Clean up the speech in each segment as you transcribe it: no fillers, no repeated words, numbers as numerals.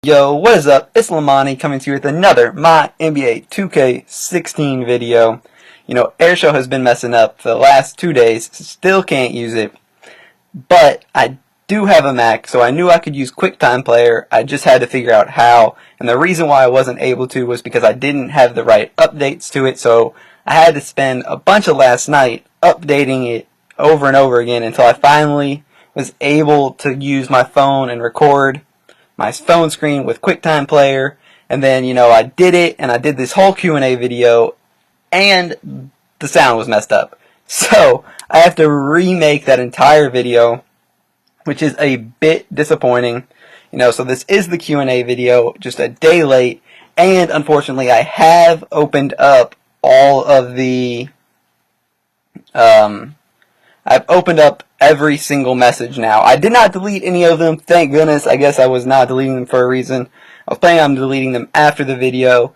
Yo, what is up? It's Lamani coming to you with another MyNBA2K16 video. You know, airshou has been messing up for the last 2 days. Still can't use it. But I do have a Mac, so I knew I could use QuickTime Player. I just had to figure out how. And the reason why I wasn't able to was because I didn't have the right updates to it. So I had to spend a bunch of last night updating it over and over again until I finally was able to use my phone and record my phone screen with QuickTime Player. And then, you know, I did it, and I did this whole Q&A video, and the sound was messed up. So I have to remake that entire video, which is a bit disappointing. You know, so this is the Q&A video, just a day late, and unfortunately I have opened up all of the I've opened up every single message now. I did not delete any of them, thank goodness. I guess I was not deleting them for a reason. I was planning on deleting them after the video,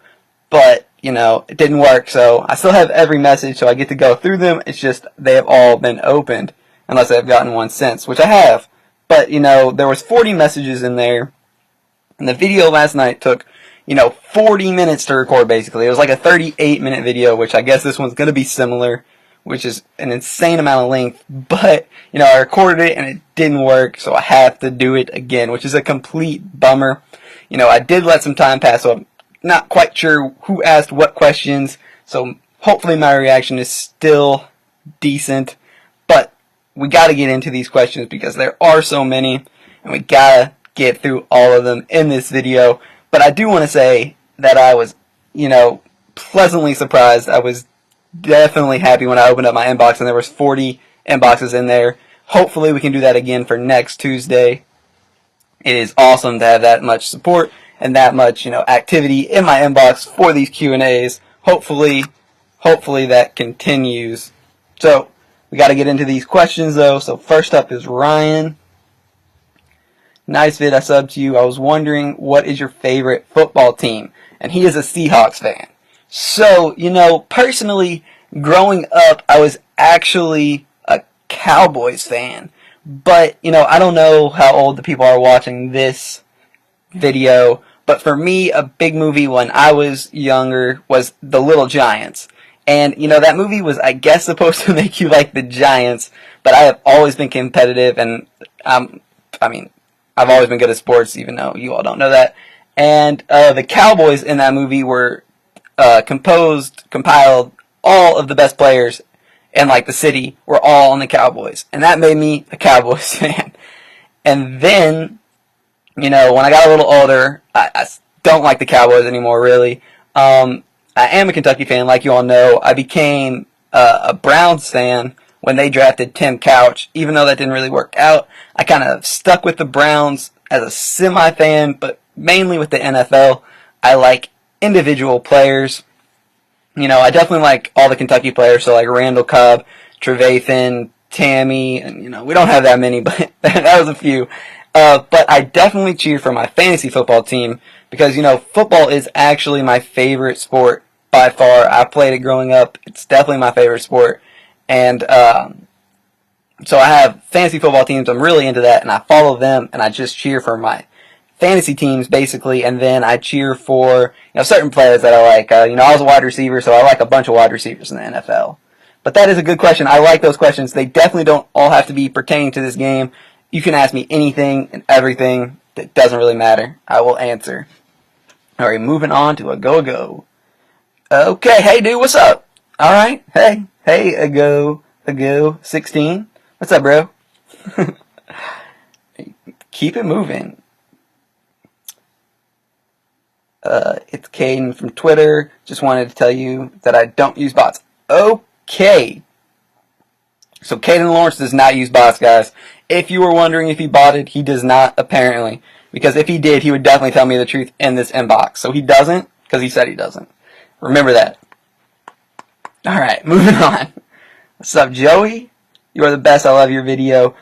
but, you know, it didn't work, so I still have every message, so I get to go through them. It's just they have all been opened, unless I've gotten one since, which I have. But, you know, there was 40 messages in there, and the video last night took, you know, 40 minutes to record, basically. It was like a 38-minute video, which I guess this one's going to be similar, which is an insane amount of length, but, you know, I recorded it and it didn't work, so I have to do it again, which is a complete bummer. You know, I did let some time pass, so I'm not quite sure who asked what questions, so hopefully my reaction is still decent, but we gotta get into these questions because there are so many, and we gotta get through all of them in this video. But I do want to say that I was, you know, pleasantly surprised. I was definitely happy when I opened up my inbox and there was 40 inboxes in there. Hopefully we can do that again for next Tuesday. It is awesome to have that much support and that much, you know, activity in my inbox for these Q&As. Hopefully that continues. So we got to get into these questions though. So first up is Ryan. Nice vid, I subbed to you. I was wondering, what is your favorite football team? And he is a Seahawks fan. So, you know, personally, growing up, I was actually a Cowboys fan. But, you know, I don't know how old the people are watching this video, but for me, a big movie when I was younger was The Little Giants. And, you know, that movie was, I guess, supposed to make you like the Giants, but I have always been competitive, and, I've always been good at sports, even though you all don't know that. And the Cowboys in that movie were compiled all of the best players in like the city were all on the Cowboys, and that made me a Cowboys fan. And then, you know, when I got a little older, I don't like the Cowboys anymore, really. I am a Kentucky fan, like you all know. I became a Browns fan when they drafted Tim Couch, even though that didn't really work out. I kind of stuck with the Browns as a semi-fan, but mainly with the NFL. I like individual players. You know, I definitely like all the Kentucky players, so like Randall Cobb, Trevathan, Tammy, and, you know, we don't have that many, but that was a few. But I definitely cheer for my fantasy football team because, you know, football is actually my favorite sport by far. I played it growing up. It's definitely my favorite sport. And so I have fantasy football teams. I'm really into that, and I follow them, and I just cheer for my fantasy teams, basically, and then I cheer for, you know, certain players that I like. You know, I was a wide receiver, so I like a bunch of wide receivers in the NFL. But that is a good question. I like those questions. They definitely don't all have to be pertaining to this game. You can ask me anything and everything. It doesn't really matter. I will answer. All right, moving on to a go-go. Okay, hey, dude, what's up? All right, hey, a go 16. What's up, bro? Keep it moving. It's Caden from Twitter. Just wanted to tell you that I don't use bots. Okay. So Caden Lawrence does not use bots, guys. If you were wondering if he botted, he does not, apparently. Because if he did, he would definitely tell me the truth in this inbox. So he doesn't, because he said he doesn't. Remember that. Alright, moving on. What's up, Joey? You are the best. I love your video.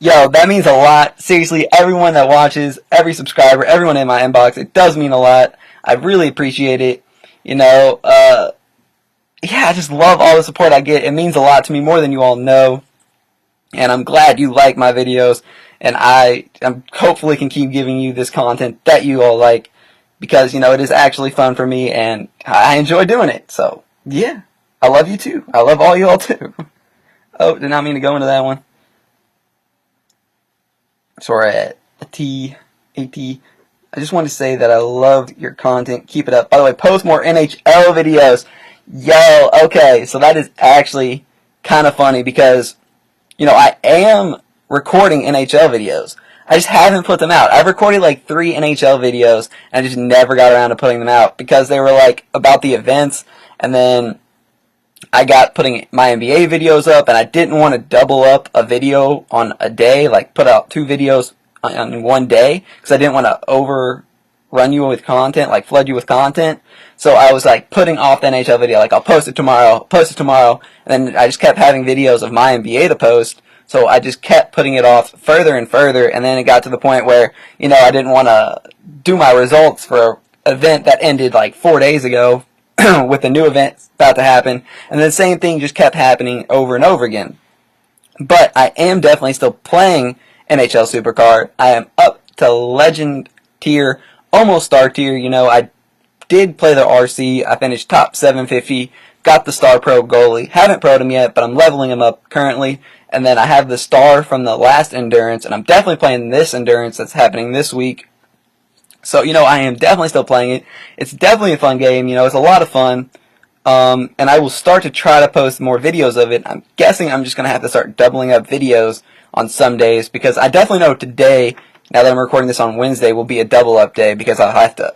Yo, that means a lot. Seriously, everyone that watches, every subscriber, everyone in my inbox, it does mean a lot. I really appreciate it. You know, yeah, I just love all the support I get. It means a lot to me, more than you all know. And I'm glad you like my videos, and I'm hopefully can keep giving you this content that you all like, because, you know, it is actually fun for me, and I enjoy doing it. So, yeah. I love you too. I love all you all too. Oh, did not mean to go into that one. So we're at a T. I just wanted to say that I love your content. Keep it up. By the way, post more NHL videos. Yo, okay, so that is actually kind of funny because, you know, I am recording NHL videos. I just haven't put them out. I've recorded like 3 NHL videos, and I just never got around to putting them out because they were like about the events, and then I got putting my NBA videos up, and I didn't want to double up a video on a day, like put out 2 videos on one day, because I didn't want to overrun you with content, like flood you with content. So I was like putting off the NHL video, like I'll post it tomorrow, and then I just kept having videos of my NBA to post. So I just kept putting it off further and further, and then it got to the point where, you know, I didn't want to do my results for an event that ended like 4 days ago with the new event about to happen, and the same thing just kept happening over and over again. But I am definitely still playing NHL Supercard. I am up to Legend tier, almost Star tier. You know, I did play the RC. I finished top 750, got the Star Pro goalie. Haven't pro'd him yet, but I'm leveling him up currently. And then I have the Star from the last Endurance, and I'm definitely playing this Endurance that's happening this week. So, you know, I am definitely still playing it. It's definitely a fun game. You know, it's a lot of fun. And I will start to try to post more videos of it. I'm guessing I'm just going to have to start doubling up videos on some days, because I definitely know today, now that I'm recording this on Wednesday, will be a double up day, because I'll have to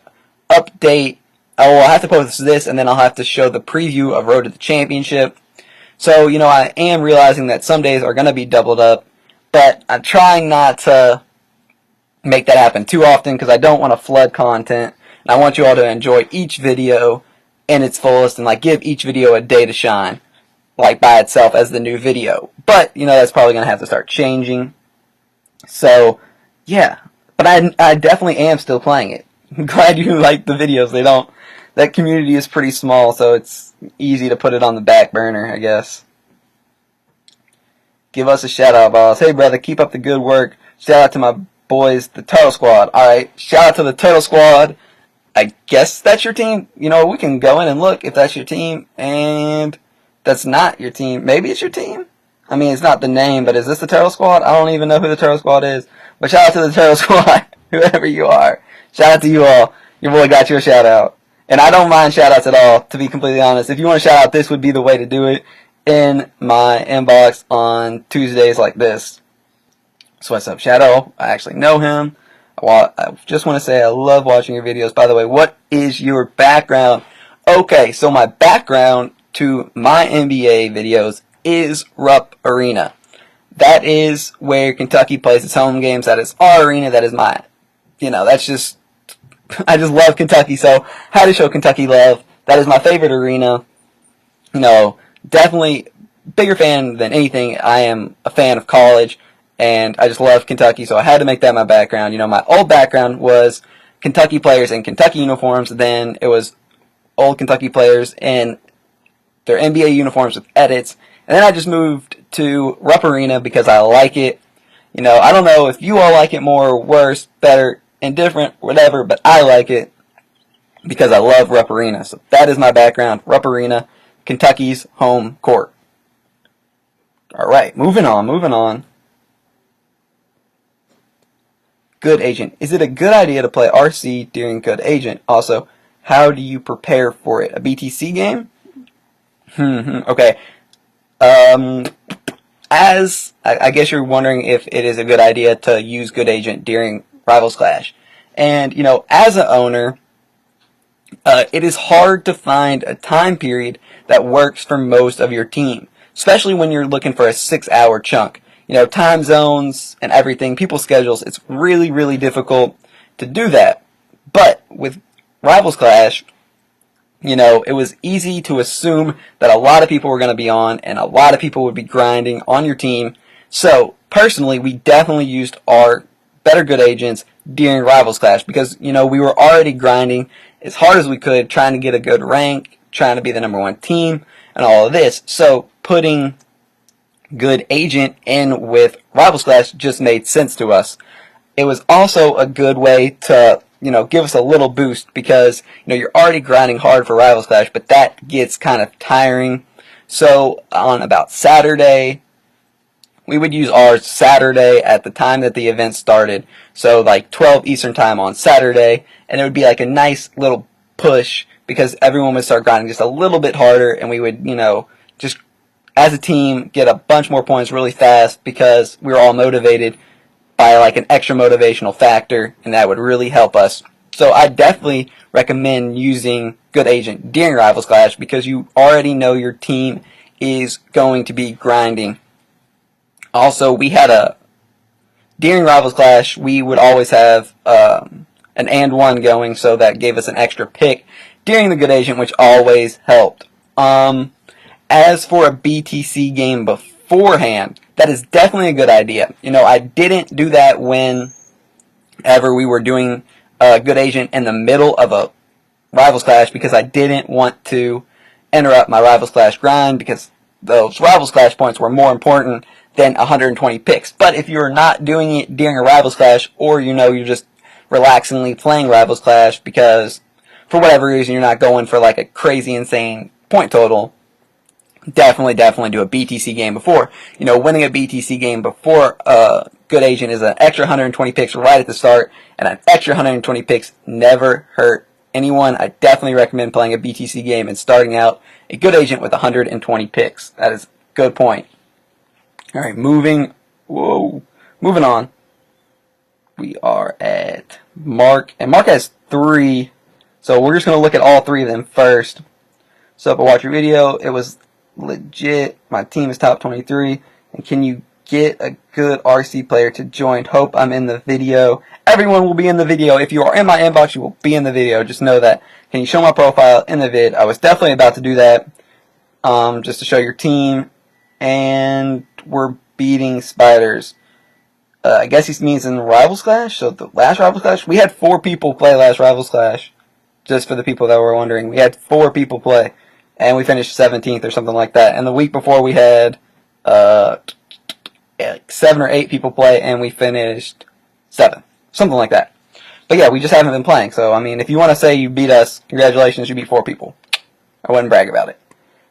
update. I'll have to post this, and then I'll have to show the preview of Road to the Championship. So, you know, I am realizing that some days are going to be doubled up, but I'm trying not to make that happen too often, because I don't want to flood content, and I want you all to enjoy each video in its fullest, and like give each video a day to shine, like by itself as the new video. But, you know, that's probably going to have to start changing. So, yeah. But I definitely am still playing it. I'm glad you like the videos. That community is pretty small, so it's easy to put it on the back burner, I guess. Give us a shout out, boss. Hey, brother, keep up the good work. Shout out to my boys, the Turtle Squad. Alright, shout out to the Turtle Squad. I guess that's your team. You know, we can go in and look if that's your team, and that's not your team. Maybe it's your team? I mean, it's not the name, but is this the Turtle Squad? I don't even know who the Turtle Squad is. But shout out to the Turtle Squad, whoever you are. Shout out to you all. Your boy got you a shout out. And I don't mind shout outs at all, to be completely honest. If you want to shout out, this would be the way to do it in my inbox on Tuesdays like this. So what's up, Shadow? I actually know him. I just want to say I love watching your videos. By the way, what is your background? Okay, so my background to my NBA videos is Rupp Arena. That is where Kentucky plays its home games. That is our arena. That is my, you know, that's just, I just love Kentucky. So, how to show Kentucky love. That is my favorite arena. You know, definitely bigger fan than anything. I am a fan of college, and I just love Kentucky, so I had to make that my background. You know, my old background was Kentucky players in Kentucky uniforms. Then it was old Kentucky players in their NBA uniforms with edits. And then I just moved to Rupp Arena because I like it. You know, I don't know if you all like it more, worse, better, indifferent, whatever, but I like it because I love Rupp Arena. So that is my background, Rupp Arena, Kentucky's home court. Alright, moving on. Good Agent. Is it a good idea to play RC during Good Agent? Also, how do you prepare for it? A BTC game? Okay. As I guess you're wondering if it is a good idea to use Good Agent during Rivals Clash. And, you know, as an owner, it is hard to find a time period that works for most of your team, especially when you're looking for a 6-hour chunk. You know, time zones and everything, people's schedules, it's really, really difficult to do that. But with Rivals Clash, you know, it was easy to assume that a lot of people were going to be on and a lot of people would be grinding on your team. So, personally, we definitely used our better Good Agents during Rivals Clash because, you know, we were already grinding as hard as we could, trying to get a good rank, trying to be the #1 team, and all of this. So, putting good agent in with Rivals Clash just made sense to us. It was also a good way to, give us a little boost because, you're already grinding hard for Rivals Clash, but that gets kind of tiring. So on about Saturday, we would use ours Saturday at the time that the event started. So like 12 Eastern time on Saturday, and it would be like a nice little push because everyone would start grinding just a little bit harder, and we would, just as a team get a bunch more points really fast because we were all motivated by like an extra motivational factor, and that would really help us. So I definitely recommend using Good Agent during Rivals Clash because you already know your team is going to be grinding. Also, during Rivals Clash, we would always have an and one going, so that gave us an extra pick during the Good Agent, which always helped. As for a BTC game beforehand, that is definitely a good idea. I didn't do that whenever we were doing a Good Agent in the middle of a Rivals Clash because I didn't want to interrupt my Rivals Clash grind because those Rivals Clash points were more important than 120 picks. But if you're not doing it during a Rivals Clash, or you're just relaxingly playing Rivals Clash because for whatever reason you're not going for like a crazy insane point total, definitely do a BTC game before. Winning a BTC game before a Good Agent is an extra 120 picks right at the start, and an extra 120 picks never hurt anyone. I definitely recommend playing a BTC game and starting out a Good Agent with 120 picks. That is a good point. Alright, moving on. We are at Mark, and Mark has 3, so we're just going to look at all 3 of them first. So if I watch your video, it was legit. My team is top 23, and can you get a good RC player to join? Hope I'm in the video. Everyone will be in the video. If you are in my inbox, you will be in the video. Just know that. Can you show my profile in the vid? I was definitely about to do that, just to show your team. And we're beating spiders. I guess he means in Rivals Clash. So the last Rivals Clash, we had 4 people play last Rivals Clash. Just for the people that were wondering, we had 4 people play, and we finished 17th or something like that. And the week before, we had 7 or 8 people play, and we finished 7th, something like that. But yeah, we just haven't been playing. So I mean, if you want to say you beat us, congratulations, you beat 4 people. I wouldn't brag about it.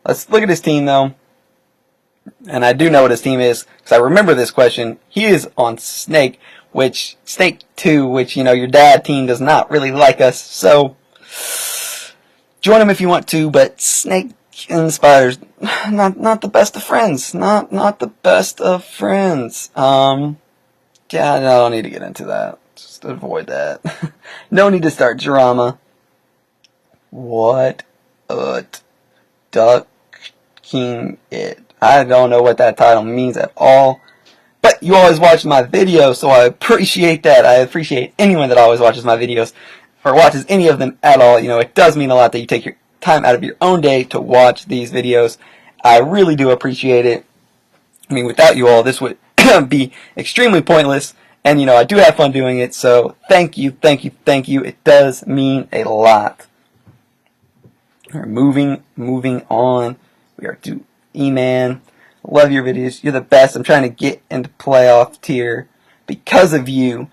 Let's look at his team though. And I do know what his team is, because I remember this question. He is on Snake 2, which, your dad team does not really like us, so join him if you want to, but Snake and Spiders, not the best of friends. Not the best of friends. Yeah, no, I don't need to get into that. Just avoid that. No need to start drama. What? Duck King It. I don't know what that title means at all. But you always watch my videos, so I appreciate that. I appreciate anyone that always watches my videos, or watches any of them at all. It does mean a lot that you take your time out of your own day to watch these videos. I really do appreciate it. I mean, without you all, this would be extremely pointless. And, I do have fun doing it, so thank you. It does mean a lot. We're moving on. We are to E-Man. Love your videos. You're the best. I'm trying to get into playoff tier because of you.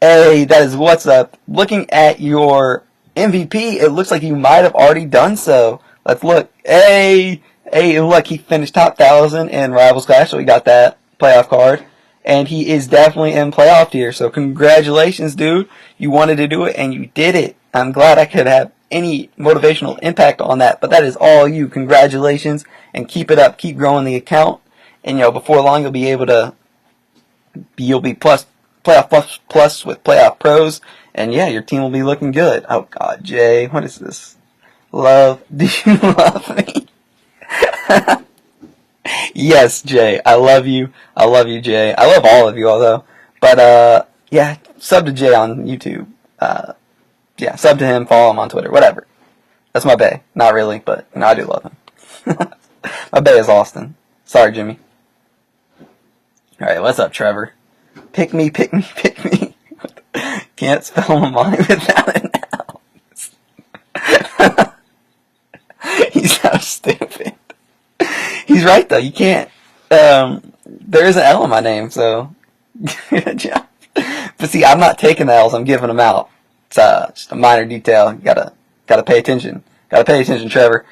Hey, that is what's up. Looking at your MVP, it looks like you might have already done so. Let's look. Hey, look, he finished top 1,000 in Rivals Clash, so he got that playoff card. And he is definitely in playoff tier, so congratulations, dude. You wanted to do it, and you did it. I'm glad I could have any motivational impact on that, but that is all you. Congratulations, and keep it up. Keep growing the account, and before long you'll be able to playoff plus with playoff pros, and yeah, your team will be looking good. Oh God, Jay, what is this? Love? Do you love me? Yes, Jay, I love you. I love you, Jay. I love all of you, although, but yeah, sub to Jay on YouTube. Yeah, sub to him, follow him on Twitter, whatever. That's my bae. Not really, but I do love him. My bae is Austin. Sorry, Jimmy. Alright, what's up, Trevor? Pick me. Can't spell my mind without an L. He's so stupid. He's right, though. You can't. There is an L in my name, so good job. But see, I'm not taking the L's, I'm giving them out. It's just a minor detail. You gotta pay attention. Gotta pay attention, Trevor.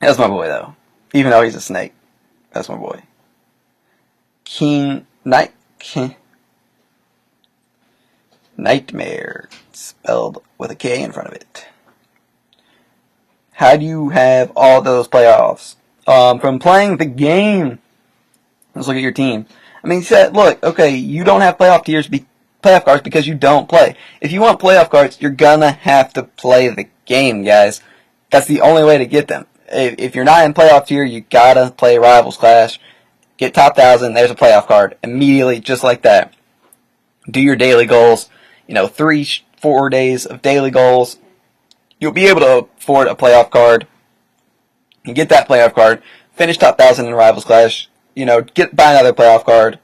That's my boy, though. Even though he's a snake. That's my boy. Nightmare. Spelled with a K in front of it. How do you have all those playoffs? From playing the game. Let's look at your team. I mean, he said, look, okay, you don't have playoff cards because you don't play. If you want playoff cards, you're gonna have to play the game, guys. That's the only way to get them. If you're not in playoff tier, you gotta play Rivals Clash. Get top 1,000, there's a playoff card. Immediately, just like that. Do your daily goals. 3-4 days of daily goals. You'll be able to afford a playoff card. You get that playoff card. Finish top 1,000 in Rivals Clash. Buy another playoff card.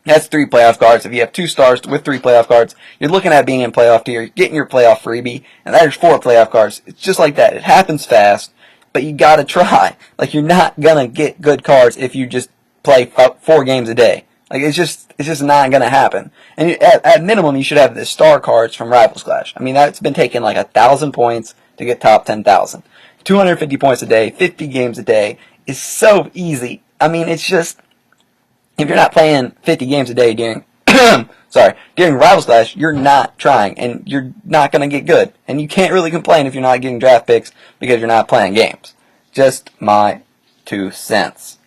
That's 3 playoff cards. If you have 2 stars with 3 playoff cards, you're looking at being in playoff tier, getting your playoff freebie, and there's 4 playoff cards. It's just like that. It happens fast, but you gotta try. Like, you're not gonna get good cards if you just play 4 games a day. Like, it's just not gonna happen. And at minimum, you should have the star cards from Rivals Clash. I mean, that's been taking like 1,000 points to get top 10,000. 250 points a day, 50 games a day is so easy. I mean, it's just, if you're not playing 50 games a day during Rivals Clash, you're not trying, and you're not going to get good. And you can't really complain if you're not getting draft picks because you're not playing games. Just my 2 cents.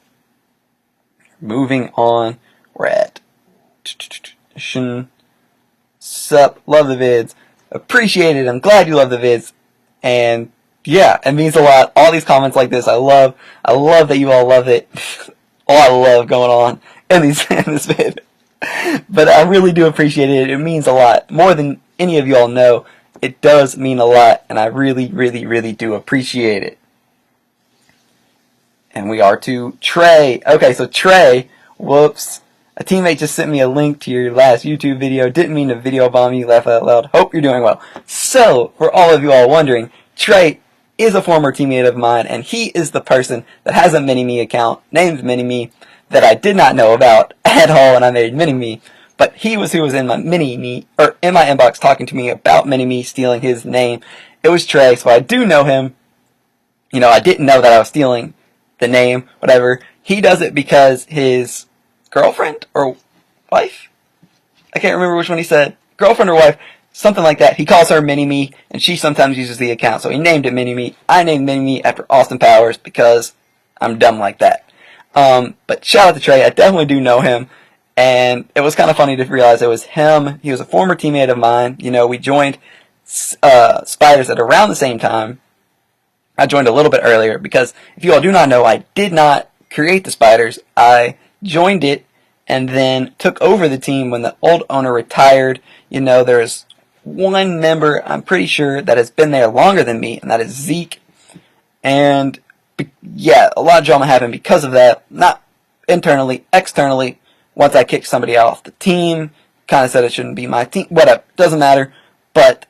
Moving on, we're at sup, love the vids, appreciate it, I'm glad you love the vids, and yeah, it means a lot. All these comments like this, I love that you all love it. A lot of love going on in this vid. But I really do appreciate it. It means a lot. More than any of you all know, it does mean a lot, and I really, really, really do appreciate it. And we are to Trey. Okay, so Trey, whoops. A teammate just sent me a link to your last YouTube video. Didn't mean to video bomb you, laugh out loud. Hope you're doing well. So, for all of you all wondering, Trey is a former teammate of mine, and he is the person that has a Mini-Me account named Mini-Me that I did not know about at all when I made Mini-Me. But he was who was in my Mini-Me, or in my inbox talking to me about Mini-Me, stealing his name. It was Trey, so I do know him. I didn't know that I was stealing the name, whatever. He does it because his girlfriend or wife? I can't remember which one he said. Girlfriend or wife? Something like that. He calls her Mini-Me, and she sometimes uses the account. So he named it Mini-Me. I named Mini-Me after Austin Powers because I'm dumb like that. But shout out to Trey. I definitely do know him. And it was kind of funny to realize it was him. He was a former teammate of mine. We joined Spiders at around the same time. I joined a little bit earlier because if you all do not know, I did not create the Spiders. I joined it and then took over the team when the old owner retired. There's one member, I'm pretty sure, that has been there longer than me, and that is Zeke. And, yeah, a lot of drama happened because of that. Not internally, externally. Once I kicked somebody off the team, kind of said it shouldn't be my team. Whatever, doesn't matter. But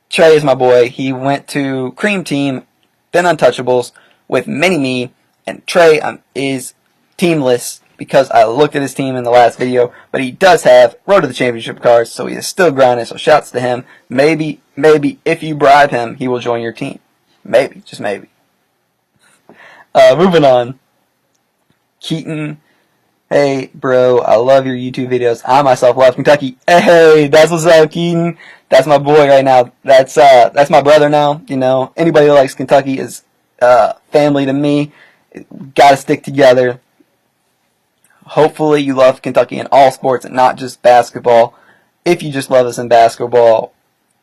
Trey is my boy. He went to Cream Team, then Untouchables, with Mini-Me, and Trey is teamless because I looked at his team in the last video, but he does have Road to the Championship cards, so he is still grinding, so shouts to him. Maybe, if you bribe him, he will join your team. Maybe, just maybe. Moving on. Keaton, hey, bro, I love your YouTube videos. I myself love Kentucky. Hey, that's what's up, Keaton. That's my boy right now. That's my brother now. Anybody who likes Kentucky is family to me. Gotta stick together. Hopefully you love Kentucky in all sports and not just basketball. If you just love us in basketball,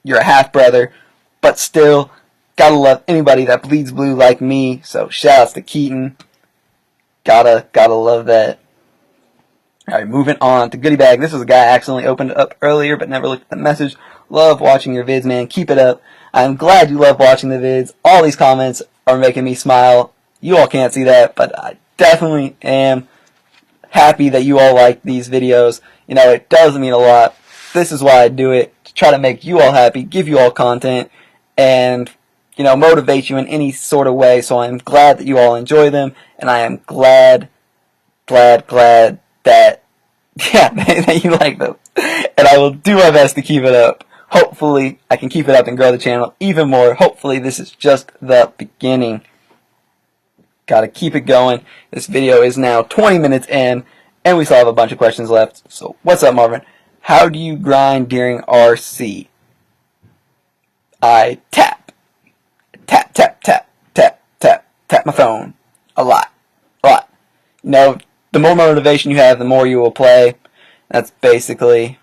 you're a half-brother. But still, gotta love anybody that bleeds blue like me. So shoutouts to Keaton. Gotta love that. Alright, moving on to Goodie Bag. This was a guy I accidentally opened it up earlier but never looked at the message. Love watching your vids, man. Keep it up. I'm glad you love watching the vids. All these comments are making me smile. You all can't see that, but I definitely am happy that you all like these videos. It does mean a lot. This is why I do it, to try to make you all happy, give you all content, and motivate you in any sort of way. So I'm glad that you all enjoy them, and I am glad that yeah, that you like them. And I will do my best to keep it up. Hopefully, I can keep it up and grow the channel even more. Hopefully, this is just the beginning. Gotta keep it going. This video is now 20 minutes in, and we still have a bunch of questions left. So, what's up, Marvin? How do you grind during RC? I tap my phone a lot. The more motivation you have, the more you will play. That's basically.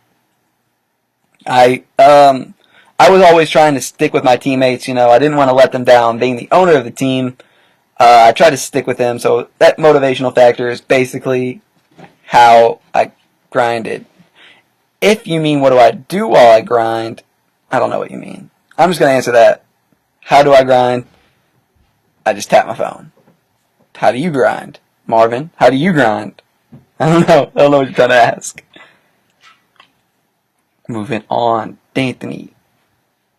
I was always trying to stick with my teammates. I didn't want to let them down. Being the owner of the team, I tried to stick with them. So that motivational factor is basically how I grinded. If you mean what do I do while I grind, I don't know what you mean. I'm just going to answer that. How do I grind? I just tap my phone. How do you grind? Marvin, how do you grind? I don't know. I don't know what you're trying to ask. Moving on. D'Anthony.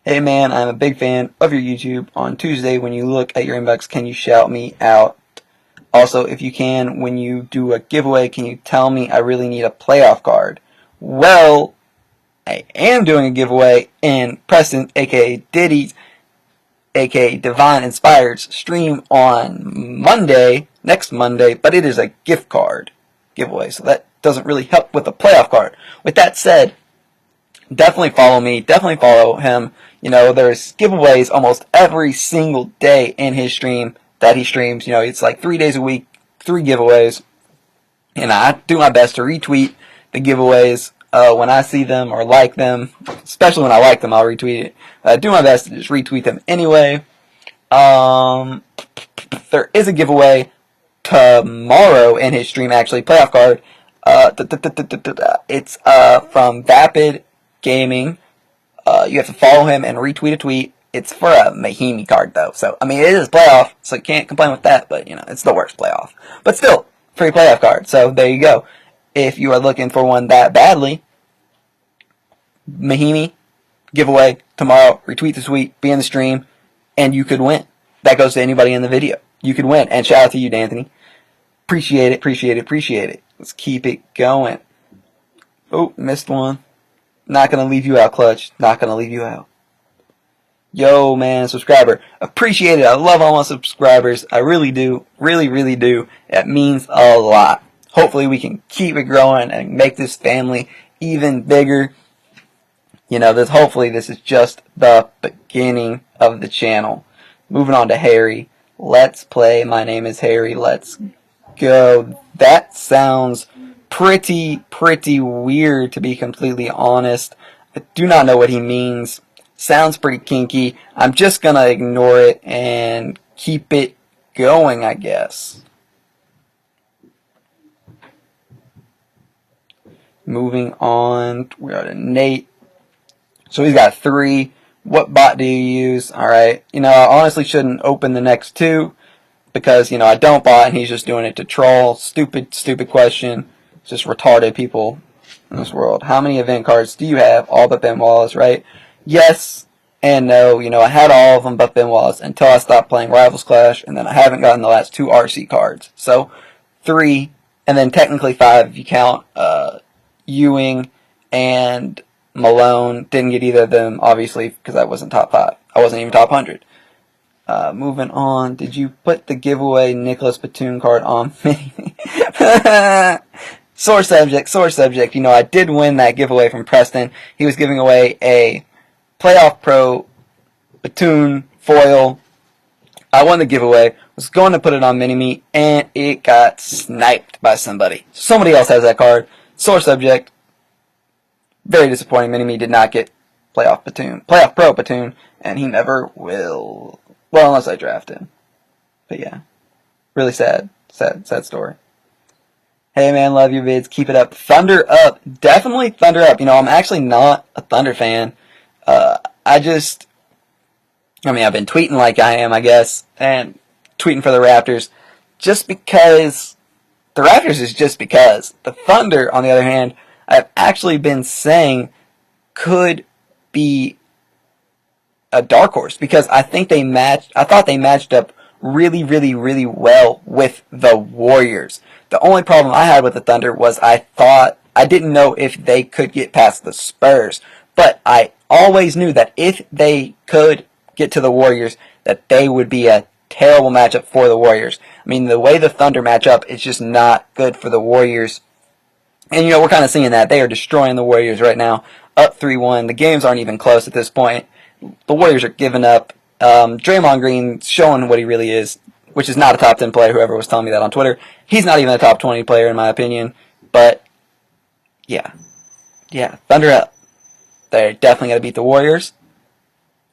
Hey man, I'm a big fan of your YouTube. On Tuesday, when you look at your inbox, can you shout me out? Also, if you can, when you do a giveaway, can you tell me I really need a playoff card? Well, I am doing a giveaway in Preston, aka Diddy's, aka Divine Inspired's stream on Monday, next Monday, but it is a gift card giveaway, so that doesn't really help with the playoff card. With that said, definitely follow me, definitely follow him. There's giveaways almost every single day in his stream that he streams. It's like 3 days a week, 3 giveaways, and I do my best to retweet the giveaways when I see them or like them. Especially when I like them, I'll retweet it. I do my best to just retweet them anyway. There is a giveaway tomorrow in his stream, actually, playoff card. It's from Vapid Gaming. You have to follow him and retweet a tweet. It's for a Mahimi card, though. So, it is playoff, so you can't complain with that, but, it's the worst playoff. But still, free playoff card. So, there you go. If you are looking for one that badly, Mahimi, giveaway tomorrow, retweet the tweet, be in the stream, and you could win. That goes to anybody in the video. You could win. And shout out to you, D'Anthony. Appreciate it. Let's keep it going. Oh, missed one. Not going to leave you out, Clutch. Not going to leave you out. Yo, man, subscriber. Appreciate it. I love all my subscribers. I really do. Really do. It means a lot. Hopefully we can keep it growing and make this family even bigger. Hopefully this is just the beginning of the channel. Moving on to Harry. Let's play. My name is Harry. Let's go. That sounds pretty weird, to be completely honest. I do not know what he means. Sounds pretty kinky. I'm just gonna ignore it and keep it going, I guess. Moving on, we are to Nate. So he's got 3. What bot do you use? Alright, I honestly shouldn't open the next 2 because, I don't bot and he's just doing it to troll. Stupid question. It's just retarded people in this world. How many event cards do you have? All but Ben Wallace, right? Yes and no. I had all of them but Ben Wallace until I stopped playing Rivals Clash, and then I haven't gotten the last 2 RC cards. So 3, and then technically 5 if you count Ewing and Malone. Didn't get either of them, obviously, because I wasn't top 5. I wasn't even top 100. Moving on. Did you put the giveaway Nicholas Batum card on me? Sore subject. I did win that giveaway from Preston. He was giving away a Playoff Pro Batum foil. I won the giveaway. Was going to put it on Mini-Me, and it got sniped by somebody. Somebody else has that card. Sore subject. Very disappointing. Mini-Me did not get Playoff Pro Batum, and he never will. Well, unless I draft him. But yeah. Really sad story. Hey man, love your vids. Keep it up. Thunder up. Definitely Thunder up. I'm actually not a Thunder fan. I've been tweeting like I am, I guess, and tweeting for the Raptors just because the Raptors is just because. The Thunder, on the other hand, I've actually been saying could be a dark horse because I thought they matched up really, really, really well with the Warriors. The only problem I had with the Thunder was I didn't know if they could get past the Spurs, but I always knew that if they could get to the Warriors, that they would be a terrible matchup for the Warriors. I mean, the way the Thunder match up, it's just not good for the Warriors. And, we're kind of seeing that. They are destroying the Warriors right now, up 3-1. The games aren't even close at this point. The Warriors are giving up. Draymond Green showing what he really is, which is not a top 10 player, whoever was telling me that on Twitter. He's not even a top 20 player, in my opinion. But, yeah, Thunder up. They're definitely going to beat the Warriors.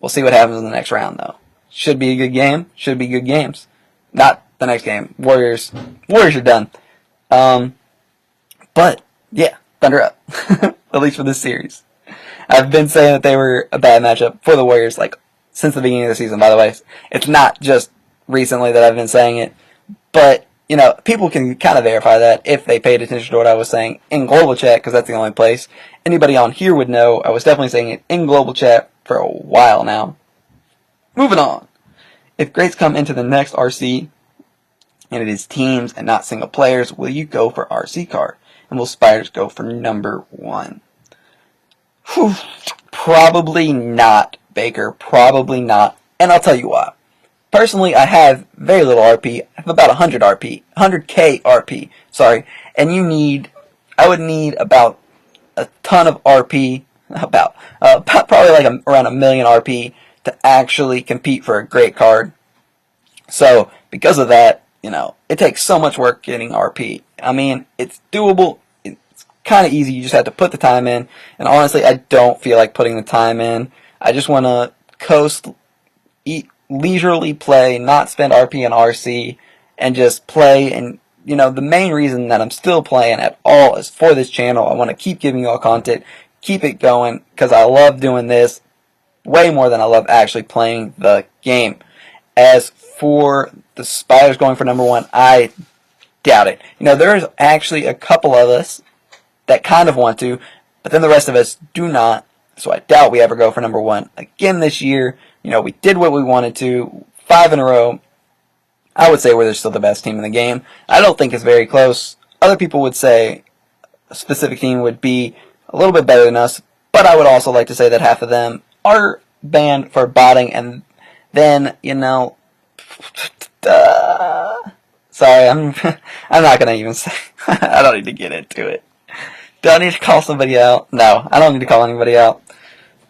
We'll see what happens in the next round, though. Should be a good game. Should be good games. Not the next game. Warriors are done. But, yeah, Thunder up. At least for this series. I've been saying that they were a bad matchup for the Warriors, since the beginning of the season, by the way. It's not just recently that I've been saying it. But, people can kind of verify that if they paid attention to what I was saying in global chat, because that's the only place anybody on here would know. I was definitely saying it in global chat for a while now. Moving on. If grades come into the next RC, and it is teams and not single players, will you go for RC card? And will Spiders go for number 1? Whew. Probably not, Baker. Probably not. And I'll tell you why. Personally, I have very little RP. I have about 100 RP. 100k RP. Sorry. And I would need about a ton of RP. Probably around 1 million RP to actually compete for a great card. So, because of that, it takes so much work getting RP. I mean, it's doable. It's kind of easy. You just have to put the time in. And honestly, I don't feel like putting the time in. I just want to coast, leisurely play, not spend RP and RC, and just play. And, the main reason that I'm still playing at all is for this channel. I want to keep giving you all content, keep it going, because I love doing this way more than I love actually playing the game. As for the Spiders going for number 1, I doubt it. There's actually a couple of us that kind of want to, but then the rest of us do not. So I doubt we ever go for number 1 again this year. We did what we wanted to, 5 in a row. I would say we're still the best team in the game. I don't think it's very close. Other people would say a specific team would be a little bit better than us, but I would also like to say that half of them are banned for botting, and then, sorry, I'm not gonna even say, I don't need to get into it. Do I need to call somebody out? No, I don't need to call anybody out.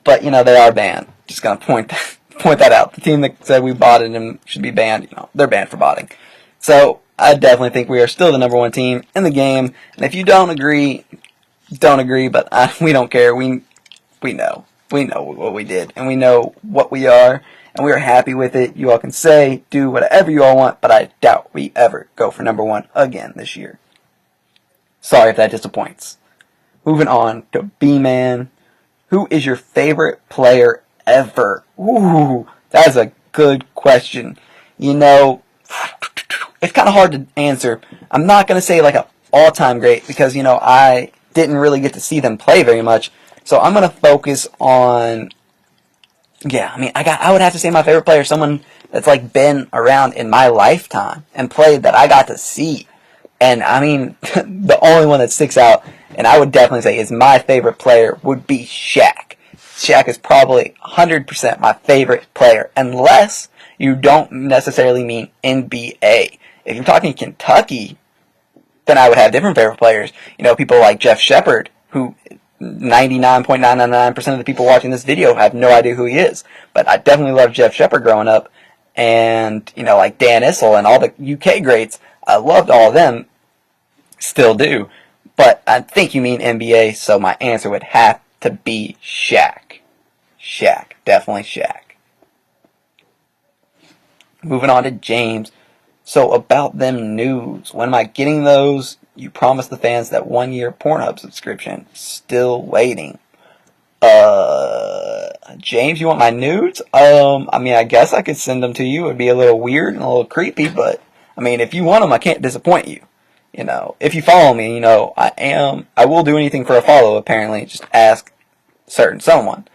But, they are banned. Just gonna point that out. The team that said we botted them should be banned, they're banned for botting. So, I definitely think we are still the number 1 team in the game. And if you don't agree, but we don't care. We know. We know what we did, and we know what we are, and we are happy with it. You all can say, do whatever you all want, but I doubt we ever go for number 1 again this year. Sorry if that disappoints. Moving on to B-Man. Who is your favorite player ever? Ooh, that is a good question. It's kind of hard to answer. I'm not going to say an all-time great because, I didn't really get to see them play very much. So I'm going to focus on, I would have to say my favorite player is someone that's been around in my lifetime and played that I got to see. And the only one that sticks out, and I would definitely say is my favorite player, would be Shaq. Shaq is probably 100% my favorite player, unless you don't necessarily mean NBA. If you're talking Kentucky, then I would have different favorite players. People like Jeff Shepard, who 99.999% of the people watching this video have no idea who he is. But I definitely loved Jeff Shepard growing up. And, like Dan Issel and all the UK greats, I loved all of them. Still do. But I think you mean NBA, so my answer would have to be Shaq. Shaq. Definitely Shaq. Moving on to James. So about them nudes. When am I getting those? You promised the fans that 1-year Pornhub subscription. Still waiting. James, you want my nudes? I guess I could send them to you. It'd be a little weird and a little creepy, but, if you want them, I can't disappoint you. If you follow me, I will do anything for a follow, apparently. Just ask someone.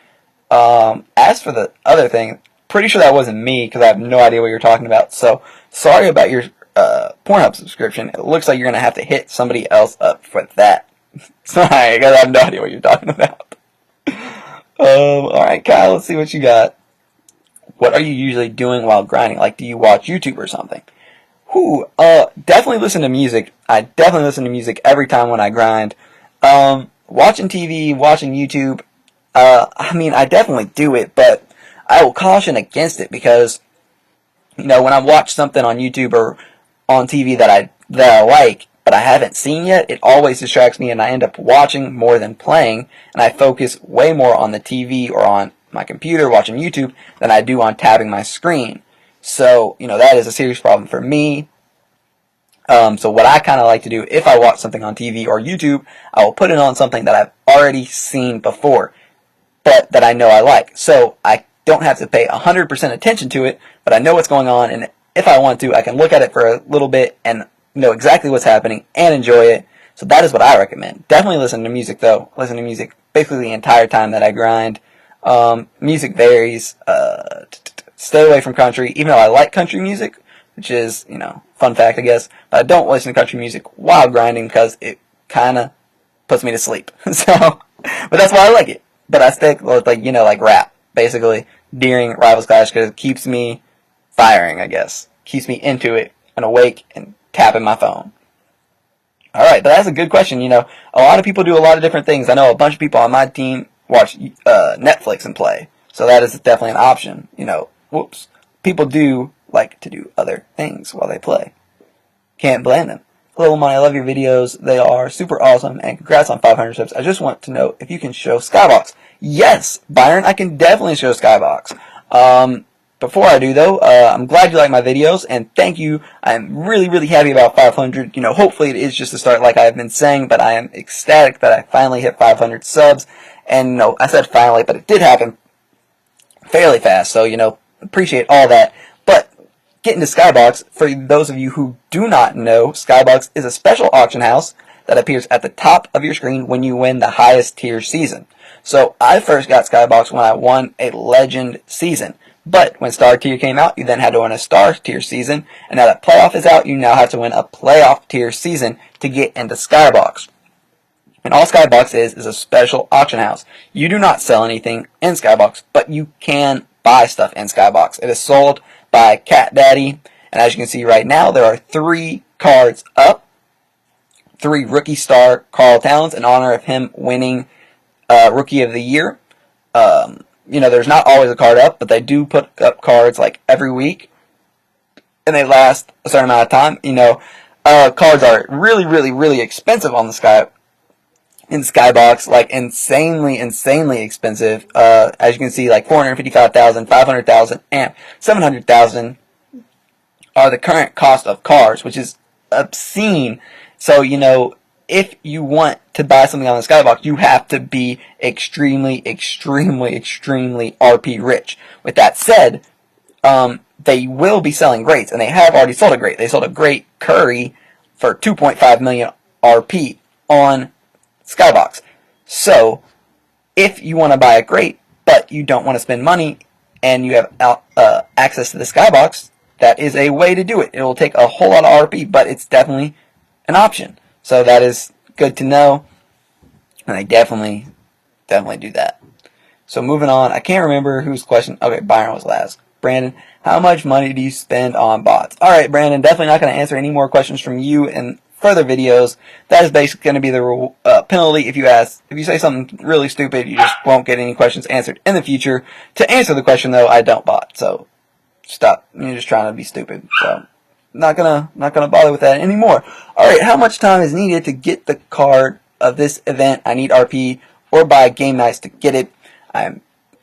As for the other thing, pretty sure that wasn't me because I have no idea what you're talking about. So sorry about your Pornhub subscription. It looks like you're gonna have to hit somebody else up for that. Sorry, because I have no idea what you're talking about. Alright, Kyle, let's see what you got. What are you usually doing while grinding? Like, do you watch YouTube or something? Definitely listen to music. I definitely listen to music every time when I grind. Watching TV, watching YouTube, I mean, I definitely do it, but I will caution against it because, you know, when I watch something on YouTube or on TV that I like, but I haven't seen yet, it always distracts me and I end up watching more than playing, and I focus way more on the TV or on my computer watching YouTube than I do on tapping my screen. So, you know, that is a serious problem for me. So what I kind of like to do, if I watch something on TV or YouTube, I will put it on something that I've already seen before, but that I know I like. So I don't have to pay 100% attention to it, but I know what's going on, and if I want to, I can look at it for a little bit and know exactly what's happening and enjoy it. So that is what I recommend. Definitely listen to music though. Listen to music basically the entire time that I grind. Music varies. Stay away from country, even though I like country music, which is, you know, fun fact I guess, but I don't listen to country music while grinding because it kinda puts me to sleep. So, but that's why I like it. But I stick with, like, you know, like rap, basically, during Rivals Clash because it keeps me firing, I guess. Keeps me into it and awake and tapping my phone. Alright, but that's a good question. You know, a lot of people do a lot of different things. I know a bunch of people on my team watch Netflix and play. So that is definitely an option. You know, people do like to do other things while they play. Can't blame them. Hello, Money, I love your videos. They are super awesome, and congrats on 500 subs. I just want to know if you can show Skybox. Yes, Byron, I can definitely show Skybox. Before I do, though, I'm glad you like my videos, and thank you. I'm really, really happy about 500. You know, hopefully it is just a start like I've been saying, but I am ecstatic that I finally hit 500 subs. And, no, I said finally, but it did happen fairly fast, so, you know, appreciate all that. But getting to Skybox, for those of you who do not know, Skybox is a special auction house that appears at the top of your screen when you win the highest tier season. So I first got Skybox when I won a Legend season. But when Star Tier came out, you then had to win a Star Tier season. And now that Playoff is out, you now have to win a Playoff Tier season to get into Skybox. And all Skybox is a special auction house. You do not sell anything in Skybox, but you can buy stuff in Skybox. It is sold by Cat Daddy. And as you can see right now, there are 3 cards up. 3 Rookie Star Carl Towns in honor of him winning Rookie of the Year. You know, there's not always a card up, but they do put up cards like every week, and they last a certain amount of time. You know, cards are really, really, really expensive on the Skybox, like insanely expensive. As you can see, like 455,000, 500,000, and 700,000 are the current cost of cards, which is obscene. So, you know, if you want to buy something on the Skybox, you have to be extremely RP rich. With that said, they will be selling greats, and they have already sold a great. They sold a great Curry for 2.5 million RP on Skybox. So, if you want to buy a great, but you don't want to spend money, and you have access to the Skybox, that is a way to do it. It will take a whole lot of RP, but it's definitely an option. So that is good to know, and I definitely do that. So moving on, I can't remember whose question. Okay, Byron was last. Brandon, how much money do you spend on bots? Alright, Brandon, definitely not going to answer any more questions from you in further videos. That is basically going to be the penalty if you say something really stupid, you just won't get any questions answered in the future. To answer the question, though, I don't bot, so stop. You're just trying to be stupid, so not gonna bother with that anymore. Alright, how much time is needed to get the card of this event? I need RP or buy game nights to get it.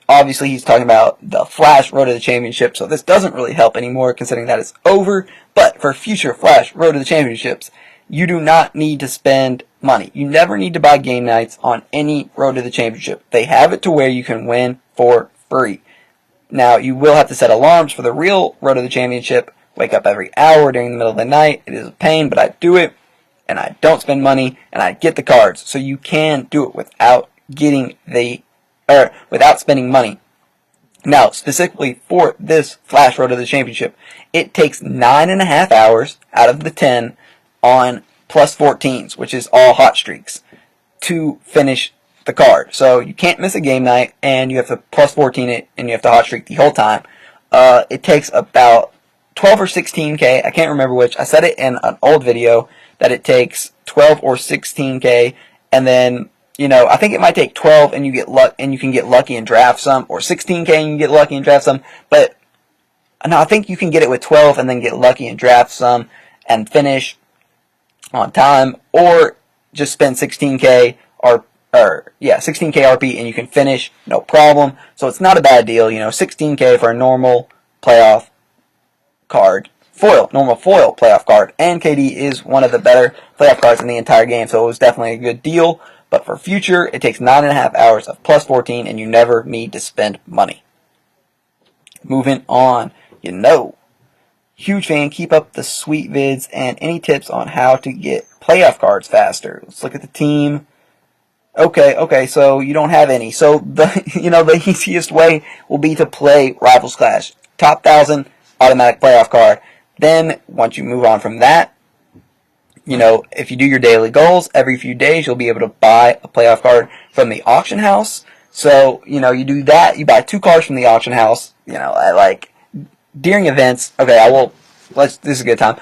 Obviously he's talking about the Flash Road to the Championship, so this doesn't really help anymore considering that it's over. But for future Flash Road to the Championships, you do not need to spend money. You never need to buy game nights on any Road to the Championship. They have it to where you can win for free. Now, you will have to set alarms for the real Road to the Championship. Wake up every hour during the middle of the night. It is a pain, but I do it, and I don't spend money, and I get the cards. So you can do it without without spending money. Now, specifically for this Flash Road to the Championship, it takes 9.5 hours out of the 10 on plus 14s, which is all hot streaks, to finish the card. So you can't miss a game night, and you have to plus 14 it, and you have to hot streak the whole time. It takes about 12 or 16k. I can't remember which. I said it in an old video that it takes 12 or 16k, and then, you know, I think it might take 12 and you can get lucky and draft some, or 16k and you get lucky and draft some. But no, I think you can get it with 12 and then get lucky and draft some and finish on time, or just spend 16k or 16k RP and you can finish no problem. So it's not a bad deal, you know, 16k for a normal playoff card. Normal foil playoff card, and KD is one of the better playoff cards in the entire game, so it was definitely a good deal. But for future, it takes 9.5 hours of plus 14, and you never need to spend money. Moving on, you know, huge fan, keep up the sweet vids, and any tips on how to get playoff cards faster? Let's look at the team. Okay, so you don't have any. So the easiest way will be to play Rivals Clash. Top 1,000 automatic playoff card. Then, once you move on from that, you know, if you do your daily goals, every few days you'll be able to buy a playoff card from the auction house. So, you know, you do that, you buy 2 cards from the auction house, you know, during events. Okay, this is a good time.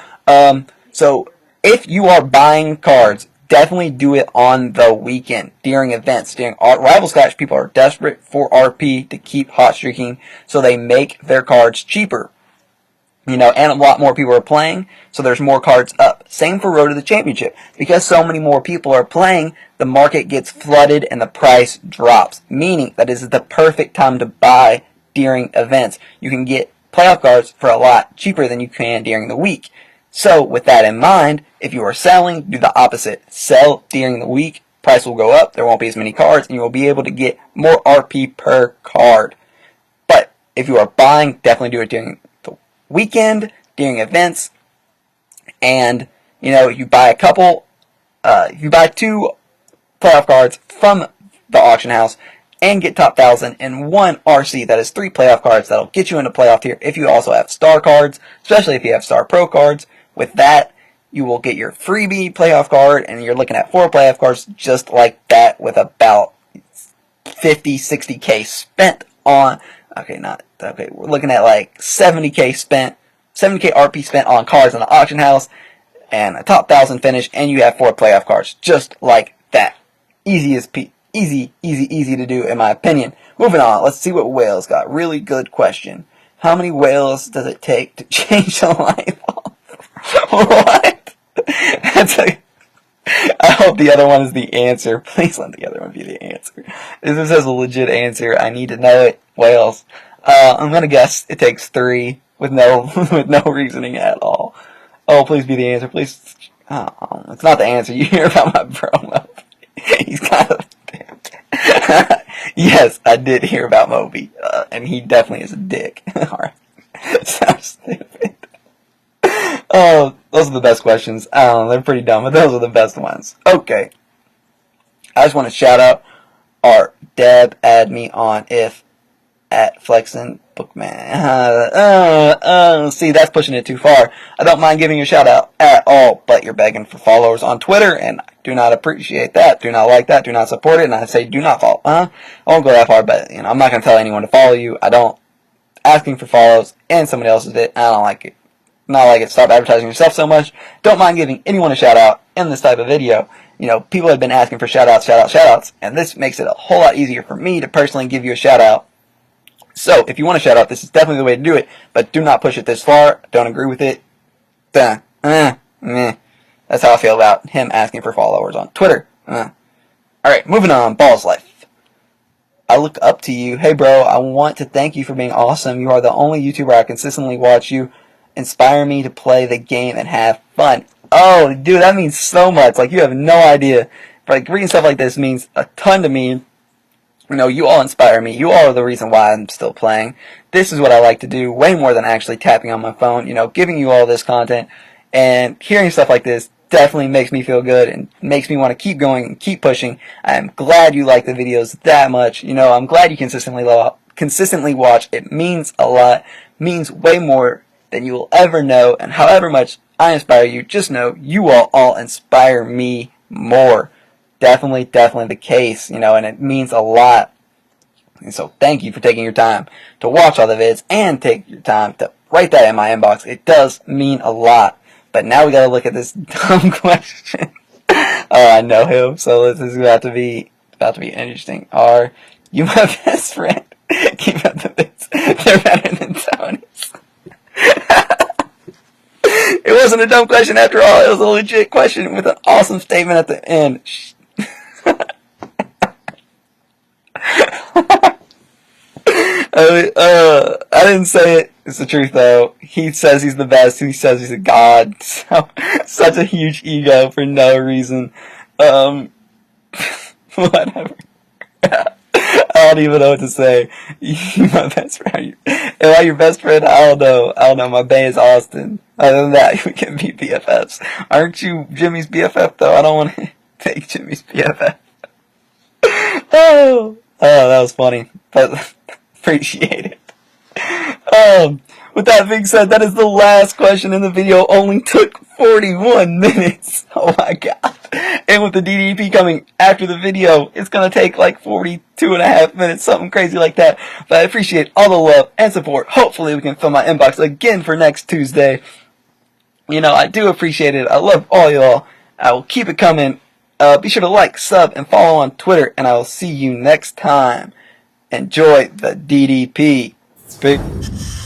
So, if you are buying cards, definitely do it on the weekend, during events. During Rivals Clash, people are desperate for RP to keep hot streaking, so they make their cards cheaper. You know, and a lot more people are playing, so there's more cards up. Same for Road to the Championship. Because so many more people are playing, the market gets flooded and the price drops. Meaning that is the perfect time to buy during events. You can get playoff cards for a lot cheaper than you can during the week. So, with that in mind, if you are selling, do the opposite. Sell during the week, price will go up, there won't be as many cards, and you will be able to get more RP per card. But, if you are buying, definitely do it during weekend, during events, and you know, you buy a couple, you buy 2 playoff cards from the auction house and get top 1,000 and 1 RC. That is 3 playoff cards that'll get you into playoff tier. If you also have star cards, especially if you have star pro cards, with that you will get your freebie playoff card, and you're looking at 4 playoff cards just like that, with about 50-60k spent on. We're looking at like 70k RP spent on cards in the auction house, and a top 1,000 finish, and you have 4 playoff cards, just like that. Easy to do, in my opinion. Moving on, let's see what Whales got. Really good question. How many whales does it take to change a light bulb? What? I hope the other one is the answer. Please let the other one be the answer. If this has a legit answer, I need to know it. Whales. I'm gonna guess it takes 3 with no reasoning at all. Oh, please be the answer. Please. Oh, it's not the answer. You hear about my bro Moby. He's kind of Yes, I did hear about Moby, and he definitely is a dick. Alright. So stupid. Oh, those are the best questions. I don't know, they're pretty dumb, but those are the best ones. Okay. I just want to shout out our Deb, add me on if at Flexin Bookman. See, that's pushing it too far. I don't mind giving you a shout out at all, but you're begging for followers on Twitter, and I do not appreciate that, do not like that, do not support it, and I say do not follow. I won't go that far, but you know, I'm not going to tell anyone to follow you. I don't. Asking for follows and somebody else's it, I don't like it. Not like it. Stop advertising yourself so much. Don't mind giving anyone a shout out in this type of video. You know, people have been asking for shout outs, and this makes it a whole lot easier for me to personally give you a shout out. So, if you want a shout out, this is definitely the way to do it, but do not push it this far. Don't agree with it. That's how I feel about him asking for followers on Twitter. Alright, moving on. Balls Life. I look up to you. Hey bro, I want to thank you for being awesome. You are the only YouTuber I consistently watch. You inspire me to play the game and have fun. Oh, dude, that means so much. Like, you have no idea. Like, reading stuff like this means a ton to me. You know, you all inspire me. You all are the reason why I'm still playing. This is what I like to do way more than actually tapping on my phone. You know, giving you all this content and hearing stuff like this definitely makes me feel good and makes me want to keep going and keep pushing. I'm glad you like the videos that much. You know, I'm glad you consistently consistently watch. It means a lot, means way more than you will ever know, and however much I inspire you, just know you all inspire me more. Definitely the case, you know, and it means a lot. And so thank you for taking your time to watch all the vids and take your time to write that in my inbox. It does mean a lot. But now we gotta look at this dumb question. Oh, I know him, so this is about to be interesting. Are you my best friend? Keep up the vids. They're better than Tony's. It wasn't a dumb question after all. It was a legit question with an awesome statement at the end. I didn't say it. It's the truth, though. He says he's the best. He says he's a god. So, such a huge ego for no reason. Whatever. I don't even know what to say. You're my best friend. Am I your best friend? I don't know. My bay is Austin. Other than that, we can be BFFs. Aren't you Jimmy's BFF, though? I don't want to take Jimmy's BFF. Oh, that was funny. But appreciate it. With that being said, that is the last question in the video. Only took 41 minutes. Oh my god. And with the DDP coming after the video, it's gonna take like 42.5 minutes, something crazy like that. But I appreciate all the love and support. Hopefully we can fill my inbox again for next Tuesday. You know, I do appreciate it. I love all y'all. I will keep it coming. Be sure to like, sub, and follow on Twitter, and I will see you next time. Enjoy the DDP. Peace.